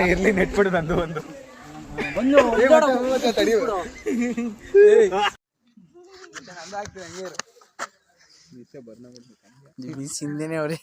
ಇರ್ಲಿ ನೆಟ್ಬಿಡು ನಂದು ಒಂದು ಹಿಂದೆನೆ ಅವ್ರಿ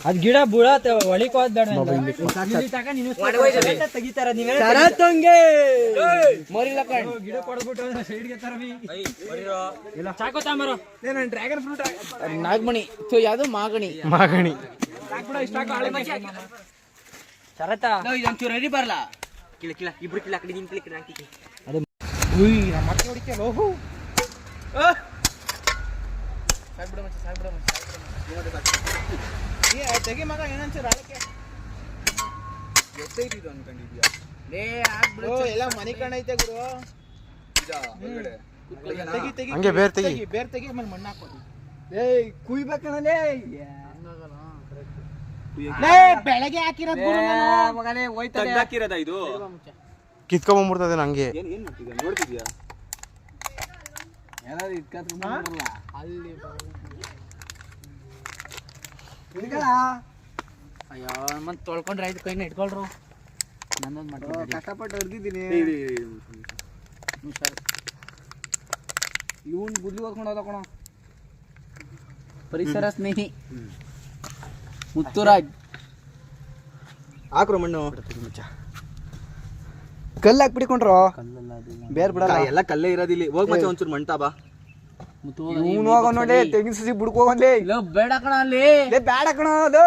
ಅದ್ ಗಿಡ ಬುಡತ್ ಒಳಿಕೋದ್ ಬೇಡ ತೆಗಿತಾರ ಗಿಡ ಕೊಡ್ಬಿಟ್ಟು ಸೈಡ್ಗೆ ಚಾಕೋತಾಂಬರು ಡ್ರ್ಯಾಗನ್ ಫ್ರೂಟ್ ನಾಗಮಣಿ ಯಾವ್ದು ಮಾಗಣಿ ಶರತ ಇದೊಂಚೂರು ರೆಡಿ ಬರಲ್ಲ ಕಿಳ ಕಿಳ ಇಬ್ರು ಕಿಳ ಕಡೆ ನಿನ್ ಕಿಳ ಹಾಕಿ ಅದು ಮತ್ತೆ ಹೊಡಿಕೆ ಲೋಹು ತೆಗಿ ಮಗ ಏನಂಚೂರು ಆಳಕ್ಕೆ ಎಷ್ಟೈತಿ ಇದು ಅನ್ಕೊಂಡಿದ್ಯಾ ಲೇ ಆಗ್ಬಿಡು ಎಲ್ಲ ಮನೆ ಕಾಣೈತೆ ಗುರು ತೆಗಿ ಬೇರ್ ತೆಗಿ ಆಮೇಲೆ ಮಣ್ಣು ಹಾಕೋದು ಲೇ ಕುಯ್ಬೇಕಣಲೇ ಬೆಳಗ್ಗೆ ಹಾಕಿರೋದು ಮಗನೇ ಹೋಯ್ತದೆ ಹಾಕಿರೋದ ಇದು ಕಿತ್ಕೊಂಡ್ಬಿಡ್ತದೆ ನಂಗೆ ಏನ್ ಮಾಡ್ತಿದ್ಯಾ ನೋಡ್ತಿದ್ಯಾ ಏನಾದ್ರು ಇಟ್ಕೊಂಡ್ರಲ್ಲ ಅಲ್ಲಿ ಅಯ್ಯೋ ಮತ್ತೆ ತೊಳ್ಕೊಂಡ್ರೆ ಆಯ್ತು ಕೈನ ಇಟ್ಕೊಳ್ರು ನನ್ನೊಂದು ಮಾಡ್ತೀನಿ ಕಷ್ಟಪಟ್ಟು ಹೊರ್ದಿದ್ದೀನಿ ಇವನ್ ಗುದ್ಲಿ ಓದ್ಕೊಂಡು ಹೋದ ಕಣ ಪರಿಸರ ಸ್ನೇಹಿ ಮುತ್ತುರಾಜ್ ಹಾಕ್ರು ಮಣ್ಣು ಕಲ್ಲು ಹಾಕ್ಬಿಡಿಕೊಂಡ್ರು ಬೇರೆ ಬಿಡಲ್ಲ ಎಲ್ಲ ಕಲ್ಲೇ ಇರೋದಿಲ್ಲಿ ಹೋಗ್ ಮಚ್ಚ ಒಂಚೂರು ಮಣ್ತಾ ಬಾ ಇವನು ಹೋಗ ನೋಡಿ ತೆಂಗಿನ ಸಸಿ ಬುಡ್ಕೋಗಂದ್ಲಿ ಬೇಡ ಕಣ ಅಲ್ಲಿ ಬೇಡ ಕಣ ಅದು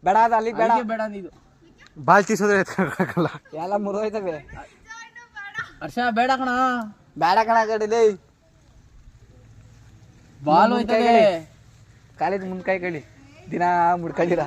ಬೇಡ ಅದ ಅಲ್ಲಿ ಬೇಡ ಬೇಡ ಇದು ಬಾಲ್ ಚೀಸೋದ್ರೆ ಎತ್ಕೊಳಕಲ್ಲ ಎಲ್ಲ ಮುರಿದೋಯ್ತವೆ ಹರ್ಷ ಬೇಡ ಕಣ ಕಡಿಲಿ ಬಾಲ್ ಹೋಯ್ತದೆ ಕಾಲೇಜ್ ಮುಂದ್ಕಾಯಿ ಕಳಿ ದಿನ ಮುಡ್ಕೊಂಡಿರ